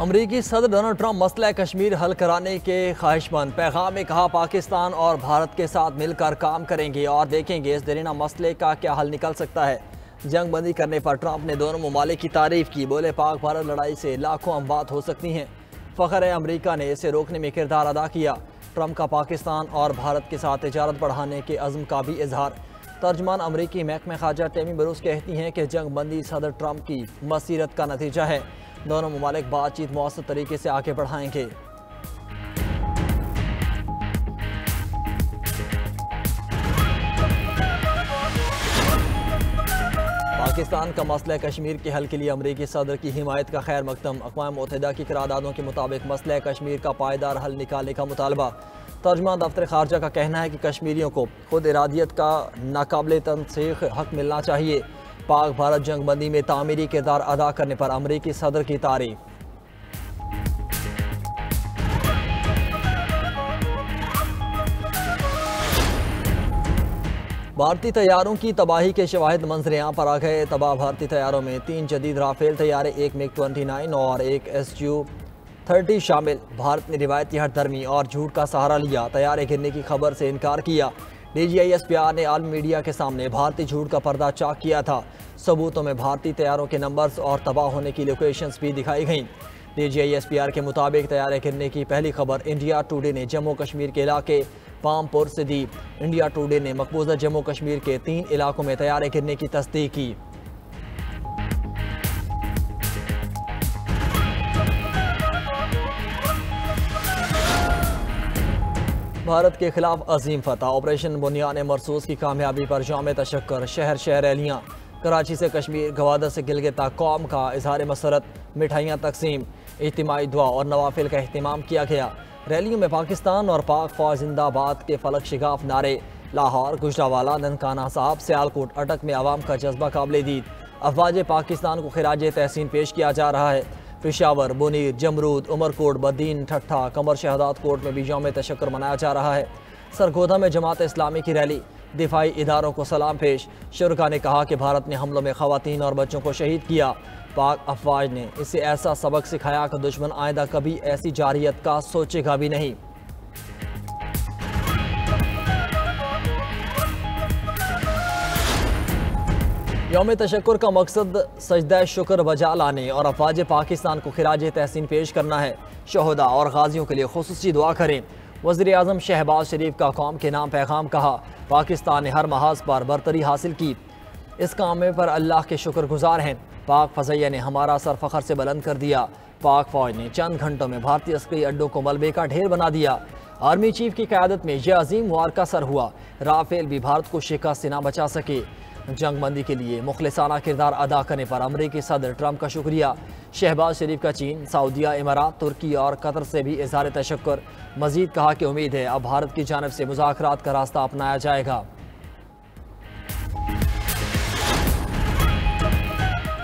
अमरीकी सदर Donald Trump मसला कश्मीर हल कराने के ख्वाहिशमंद। पैगाम में कहा, पाकिस्तान और भारत के साथ मिलकर काम करेंगे और देखेंगे इस दरीना मसले का क्या हल निकल सकता है। जंग बंदी करने पर ट्रंप ने दोनों ममालिक की तारीफ की। बोले, पाक भारत लड़ाई से लाखों अमवात हो सकती हैं। फ़ख्र है अमरीका ने इसे रोकने में किरदार अदा किया। ट्रंप का पाकिस्तान और भारत के साथ तिजारत बढ़ाने के अज़्म का भी इजहार। तर्जमान अमरीकी महकमा ख़ारजा टेमी ब्रूस कहती हैं कि जंग बंदी सदर ट्रंप की मसीरत का नतीजा है। दोनों ममालिक बातचीत मौसर तरीके से आगे बढ़ाएंगे। पाकिस्तान का मसला कश्मीर के हल के लिए अमरीकी सदर की हिमायत का खैर मकदम। अक़वाम मुत्तहिदा की करारदादों के मुताबिक मसला कश्मीर का पायदार हल निकालने का मुतालबा। तर्जमान दफ्तर खारजा का कहना है कि कश्मीरियों को खुद इरादियत का नाकाबिल तनसीख हक मिलना चाहिए। पाक भारत जंग बंदी में तामीरी किरदार अदा करने पर अमरीकी सदर की तारीफ। भारतीय तैयारों की तबाही के शवाहिद मंजर यहाँ पर आ गए। तबाह भारतीय तैयारों में 3 जदीद राफेल तैयारे, एक MiG-29 और एक Su-30 शामिल। भारत ने रिवायती हठधर्मी और झूठ का सहारा लिया, तैयारे गिरने की खबर से इनकार किया। DGISPR ने आलमी मीडिया के सामने भारतीय झूठ का पर्दा चाक किया था। सबूतों में भारतीय तैयारों के नंबर्स और तबाह होने की लोकेशंस भी दिखाई गईं। DGISPR के मुताबिक तैयारे गिरने की पहली खबर इंडिया टुडे ने जम्मू कश्मीर के इलाके पामपुर से दी। इंडिया टुडे ने मकबूजा जम्मू कश्मीर के 3 इलाकों में तैयारे गिरने की तस्दीक की। भारत के खिलाफ अजीम फतह। ऑपरेशन बुनियान मरसूस की कामयाबी पर जाम तशक्कर। शहर शहर रैलियाँ। कराची से कश्मीर, गवादर से गिलगित तक कौम का इजहार मसरत, मिठाइयाँ तकसीम, इज्तिमाई दुआ और नवाफिल का अहतमाम किया गया। रैलियों में पाकिस्तान और पाक फौज जिंदाबाद के फलक शिगाफ नारे। लाहौर, गुजरावाला, ननकाना साहब, सियालकोट, अटक में आवाम का जज्बा काबिल दीद। अफवाज पाकिस्तान को खिराज तहसीन पेश किया जा रहा है। पेशावर, बुनीर, जमरूद, उमरकोट, बदीन, ठट्ठा, कमर शहदाद कोट में भी यौम तशक्कर मनाया जा रहा है। सरगोधा में जमात इस्लामी की रैली। दिफाई इदारों को सलाम पेश। शुरका ने कहा कि भारत ने हमलों में खवातीन और बच्चों को शहीद किया। पाक अफवाज ने इसे ऐसा सबक सिखाया कि दुश्मन आइंदा कभी ऐसी जारियत का सोचेगा भी नहीं। यौम तशक्कुर का मकसद सजदा शुक्र बजा लाने और अफवाज पाकिस्तान को खिराज तहसीन पेश करना है। शहदा और गाजियों के लिए खुसूसी दुआ करें। वज़ीर आज़म शहबाज शरीफ का कौम के नाम पैगाम। कहा, पाकिस्तान ने हर महाज पर बरतरी हासिल की, इस काम में पर अल्लाह के शुक्रगुजार हैं। पाक फज़ैया ने हमारा सर फ़ख्र से बुलंद कर दिया। पाक फ़ौज ने चंद घंटों में भारतीय अस्करी अड्डों को मलबे का ढेर बना दिया। आर्मी चीफ की क़यादत में यह अजीम वार का सर हुआ। राफेल भी भारत को शिकस्त से ना बचा सके। जंग बंदी के लिए मुखलिसाना किरदार अदा करने पर अमरीकी सदर ट्रंप का शुक्रिया। शहबाज शरीफ का चीन, सऊदिया, इमारात, तुर्की और कतर से भी इज़हार तशक्कुर। मजीद कहा कि उम्मीद है अब भारत की जानिब से मुज़ाकरात का रास्ता अपनाया जाएगा।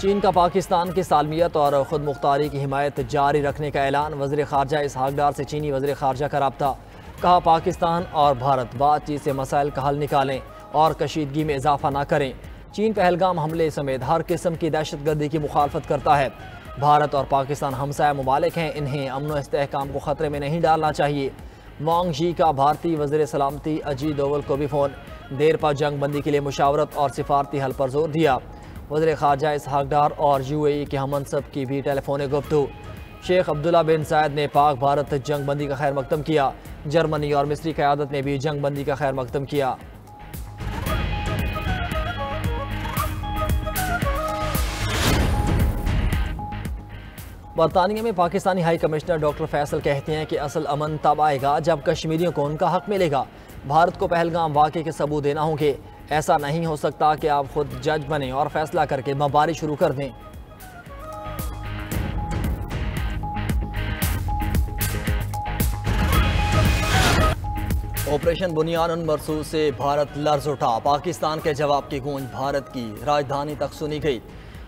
चीन का पाकिस्तान की सालमियत और ख़ुद मुख्तारी की हिमायत जारी रखने का ऐलान। वज़ीर ख़ारजा इसहाक डार से चीनी वज़ीर ख़ारजा का रब्ता। कहा, पाकिस्तान और भारत बातचीत से मसाइल का हल निकालें और कशीदगी में इजाफा ना करें। चीन पहलगाम हमले समेत हर किस्म की दहशतगर्दी की मुखालफत करता है। भारत और पाकिस्तान हमसाया ममालिक हैं, इन्हें अमन व इस्तेहकाम को ख़तरे में नहीं डालना चाहिए। वांग जी का भारतीय वज़ीर सलामती अजीत डोवल को भी फ़ोन। देर पर जंग बंदी के लिए मुशावरत और सिफारती हल पर जोर दिया। वज़ीर ख़ारजा इसहाक डार और UAE के हममनसब की भी टेलीफोनिक गुफ्तगू। शेख अब्दुल्ला बिन जायद ने पाक भारत जंग बंदी का खैर मकदम किया। जर्मनी और मिस्री क़यादत ने भी जंग बंदी का खैर मकदम किया। बरतानिया में Pakistani high commissioner doctor Faisal कहते हैं कि असल अमन तब आएगा जब कश्मीरियों को उनका हक मिलेगा। भारत को पहलगाम वाक़े के सबूत देना होंगे। ऐसा नहीं हो सकता कि आप खुद जज बने और फैसला करके बमबारी शुरू कर दें। ऑपरेशन बुनियान मरसूस से भारत लर्ज उठा। पाकिस्तान के जवाब की गूंज भारत की राजधानी तक सुनी गई।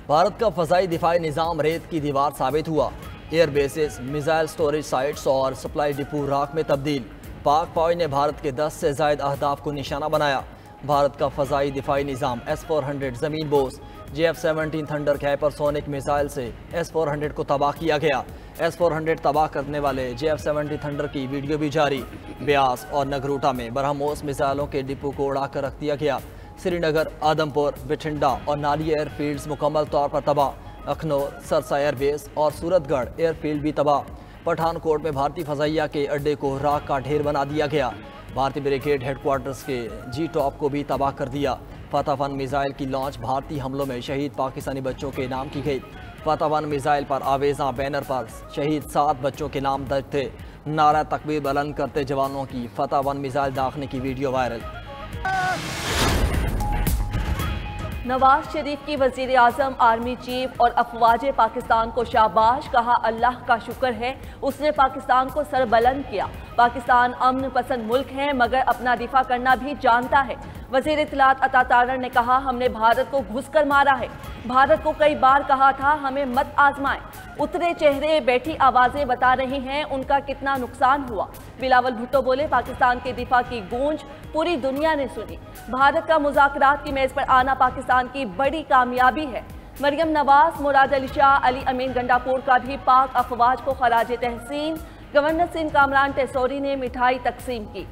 भारत का फ़ज़ाई दिफाई निज़ाम रेत की दीवार साबित हुआ। Air bases, missile storage sites और सप्लाई डिपो राख में तब्दील। पाक फौज ने भारत के 10 से ज़ायद अहदाफ को निशाना बनाया। भारत का फ़ज़ाई दिफाई निज़ाम S-400 ज़मीन बोस JF-17 थंडर के हाइपरसोनिक मिसाइल से S-400 को तबाह किया गया। S-400 तबाह करने वाले JF-70 थंडर की वीडियो भी जारी। ब्यास और नगरोटा में बरहमोस मिसाइलों के डिपो को उड़ाकर रख दिया गया। श्रीनगर, आदमपुर, बठिंडा और नाली एयरफील्ड्स मुकम्मल तौर पर तबाह। अखनौर, सरसा एयरबेस और सूरतगढ़ एयरफील्ड भी तबाह। पठानकोट में भारतीय फ़ज़ाइया के अड्डे को राख का ढेर बना दिया गया। भारतीय ब्रिगेड हेडक्वार्टर्स के G-टॉप को भी तबाह कर दिया। फतह 1 मिसाइल की लॉन्च भारतीय हमलों में शहीद पाकिस्तानी बच्चों के नाम की गई। फतह 1 मिसाइल पर आवेजा बैनर पर शहीद 7 बच्चों के नाम दर्ज थे। नारा तकबीर बुलंद करते जवानों की फतह 1 मिसाइल दागने की वीडियो वायरल। नवाज शरीफ की वजीर आजम, आर्मी चीफ और अफवाज पाकिस्तान को शाबाश, कहा अल्लाह का शुक्र है उसने पाकिस्तान को सरबलंद किया। पाकिस्तान अमन पसंद मुल्क है मगर अपना दिफा करना भी जानता है। वजीर इत्तलात अता तारर ने कहा हमने भारत को घुसकर मारा है। भारत को कई बार कहा था हमें मत आजमाएं। उतरे चेहरे बैठी आवाजें बता रही हैं उनका कितना नुकसान हुआ। बिलावल भुट्टो बोले पाकिस्तान के दिफा की गूंज पूरी दुनिया ने सुनी। भारत का मुज़ाकरात की मेज पर आना पाकिस्तान की बड़ी कामयाबी है। मरियम नवाज, मुराद अली शाह, अली अमीन गंडापुर का भी पाक अफवाज को खराज तहसीन। गवर्नर सिंध कामरान टेसोरी ने मिठाई तकसीम की।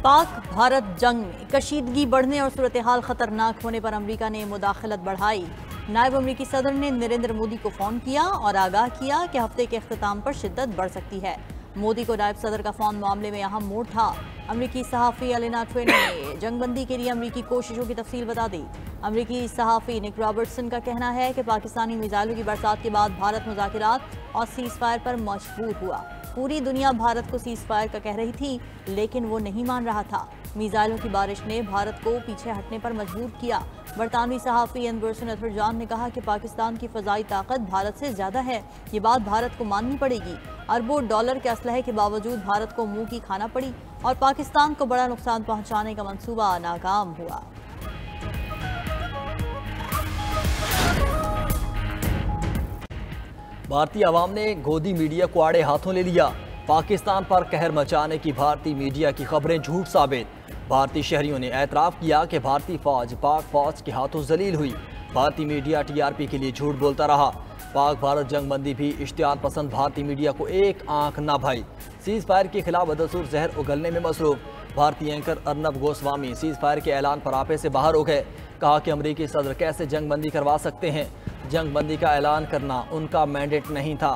पाक भारत जंग में कशीदगी बढ़ने और सूरत हाल खतरनाक होने पर अमरीका ने मुदाखलत बढ़ाई। नायब अमरीकी सदर ने नरेंद्र मोदी को फ़ोन किया और आगाह किया कि हफ्ते के अख्ताम पर शिद्दत बढ़ सकती है। मोदी को नायब सदर का फ़ोन मामले में अहम मोड़ था। अमरीकी सहाफ़ी एलेना ट्वेनी ने जंगबंदी के लिए अमरीकी कोशिशों की तफसील बता दी। अमरीकी सहाफ़ी निक रॉबर्टसन का कहना है कि पाकिस्तानी मिसाइलों की बरसात के बाद भारत मुज़ाकरात और सीज़ फायर पर मजबूर हुआ। पूरी दुनिया भारत को सीज़ फायर का कह रही थी लेकिन वो नहीं मान रहा था। मिसाइलों की बारिश ने भारत को पीछे हटने पर मजबूर किया। बरतानवी सहाफ़ी एंडरसन एथरजान ने कहा कि पाकिस्तान की फ़ज़ाई ताकत भारत से ज़्यादा है। ये बात भारत को माननी पड़ेगी। अरबों डॉलर के असलहे के बावजूद भारत को मुंह की खाना पड़ी और पाकिस्तान को बड़ा नुकसान पहुँचाने का मंसूबा नाकाम हुआ। भारतीय अवाम ने गोदी मीडिया को आड़े हाथों ले लिया। पाकिस्तान पर कहर मचाने की भारतीय मीडिया की खबरें झूठ साबित। भारतीय शहरियों ने एतराफ़ किया कि भारतीय फ़ौज पाक फ़ौज के हाथों जलील हुई। भारतीय मीडिया TRP के लिए झूठ बोलता रहा। पाक भारत जंगबंदी भी इश्तिहाद पसंद भारतीय मीडिया को एक आंख न भाई। सीज़ फायर के खिलाफ बदसूर जहर उगलने में मसरूफ़। भारतीय anchor Arnab Goswami seize fire के ऐलान पर आपे से बाहर हो गए। कहा कि अमरीकी सदर कैसे जंगबंदी करवा सकते हैं। जंगबंदी का ऐलान करना उनका मैंडेट नहीं था।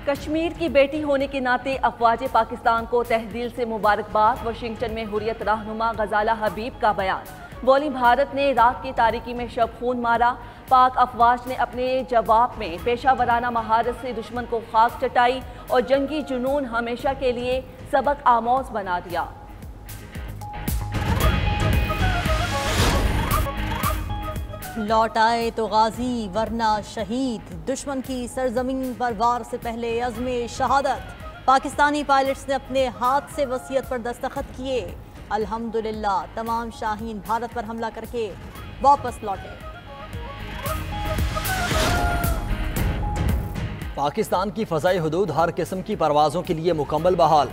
कश्मीर की बेटी होने के नाते अफवाज पाकिस्तान को तहदील से मुबारकबाद। वाशिंगटन में हुर्रियत रहनुमा गजाला हबीब का बयान। बोली भारत ने रात की तारीकी में शब खून मारा। पाक अफवाज ने अपने जवाब में पेशा वराना महारत से दुश्मन को खाक चटाई और जंगी जुनून हमेशा के लिए सबक आमोज बना दिया। लौट आए तो गाजी वरना शहीद। दुश्मन की सरजमीन पर वार से पहले अज़्मे शहादत। पाकिस्तानी पायलट्स ने अपने हाथ से वसीयत पर दस्तखत किए। अल्हम्दुलिल्लाह तमाम शाहीन भारत पर हमला करके वापस लौटे। पाकिस्तान की फ़ज़ाई हुदूद हर किस्म की परवाज़ों के लिए मुकम्मल बहाल।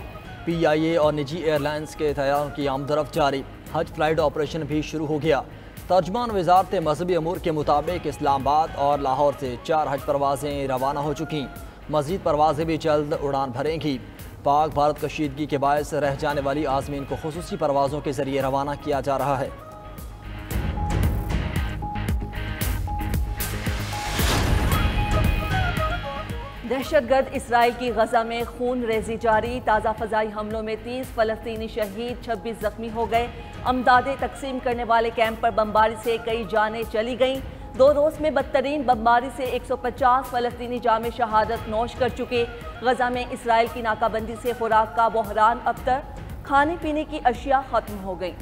PIA और निजी एयरलाइंस के तैयारों की आमदरफ्त जारी। हज फ्लाइट ऑपरेशन भी शुरू हो गया। तर्जमान वज़ारत मजहबी अमूर के मुताबिक इस्लामाबाद और लाहौर से 4 हज परवाज़ें रवाना हो चुकी। मज़ीद परवाज़ें भी जल्द उड़ान भरेंगी। पाक भारत कशीदगी के बायस रह जाने वाली आज़मीन को खुसूसी परवाज़ों के ज़रिए रवाना किया जा रहा है। दहशतगर्द इसराइल की गजा में खून रेजी जारी। ताज़ा फ़ज़ाई हमलों में 30 फ़लस्तीनी शहीद, 26 जख्मी हो गए। अमदादें तकसीम करने वाले कैंप पर बमबारी से कई जानें चली गईं। 2 रोज़ में बदतरीन बमबारी से 150 फ़लस्तीनी जामे शहादत नोश कर चुके। गजा में इसराइल की नाकाबंदी से खुराक का बहरान अबतर। खाने पीने की अशिया ख़त्म हो गई।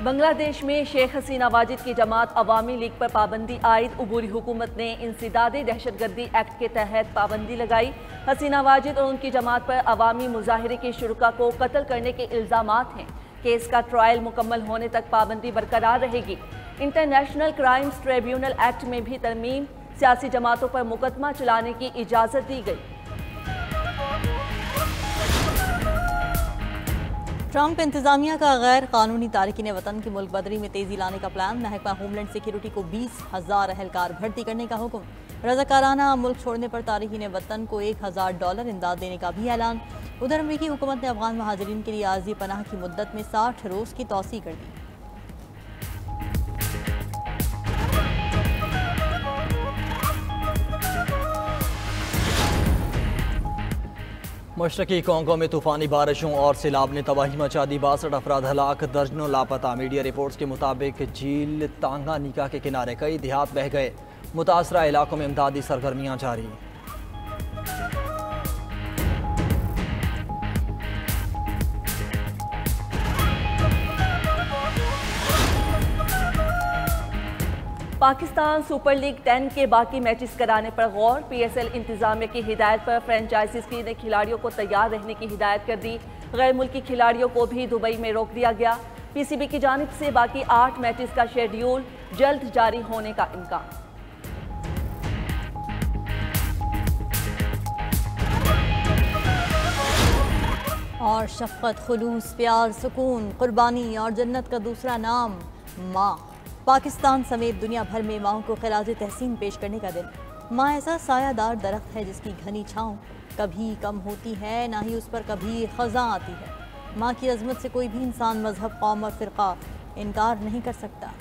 बांग्लादेश में शेख हसीना वाजिद की जमात अवामी लीग पर पाबंदी आयद। उबूरी हुकूमत ने इंसदादे दहशतगर्दी एक्ट के तहत पाबंदी लगाई। हसीना वाजिद और उनकी जमात पर अवामी मुजाहिरे के शुरका को कत्ल करने के इल्ज़ामात हैं। केस का ट्रायल मुकम्मल होने तक पाबंदी बरकरार रहेगी। इंटरनेशनल क्राइम्स ट्रिब्यूनल एक्ट में भी तरमीम। सियासी जमातों पर मुकदमा चलाने की इजाजत दी गई। ट्रंप इंतजामिया का गैर कानूनी तारकीन वतन की मुल्क बदरी में तेजी लाने का प्लान। महकमा होमलैंड सिक्योरिटी को 20,000 अहलकार भर्ती करने का हुक्म। रज़ाकाराना मुल्क छोड़ने पर तारकीन वतन को $1,000 इमदाद देने का भी ऐलान। उधर अमरीकी हुकूमत ने अफगान महाजरीन के लिए आर्जी पनाह की मुद्दत में 60 रोज़ की तौसी कर दी। मशरकी कोंगो में तूफानी बारिशों और सैलाब ने तबाही मचा दी। 62 अफराद हलाक, दर्जनों लापता। मीडिया रिपोर्ट्स के मुताबिक झील तांगानिका के किनारे कई देहात बह गए। मुतासरा इलाकों में इमदादी सरगर्मियां जारी। पाकिस्तान सुपर लीग 10 के बाकी मैचेस कराने पर गौर। PSL इंतजामिया की हिदायत पर फ्रेंचाइजीज ने खिलाड़ियों को तैयार रहने की हिदायत कर दी। गैर मुल्की खिलाड़ियों को भी दुबई में रोक दिया गया। PCB की जानिब से बाकी 8 मैचेस का शेड्यूल जल्द जारी होने का इम्कान। और शफ़क़त, खुलूस, प्यार, सुकून, कुर्बानी और जन्नत का दूसरा नाम माँ। पाकिस्तान समेत दुनिया भर में माँ को खिराज तहसीन पेश करने का दिन। माँ ऐसा सायादार दरख्त है जिसकी घनी छाँव कभी कम होती है, ना ही उस पर कभी ख़ज़ां आती है। माँ की अज़मत से कोई भी इंसान, मजहब, कौम और फ़िरक़ा इनकार नहीं कर सकता।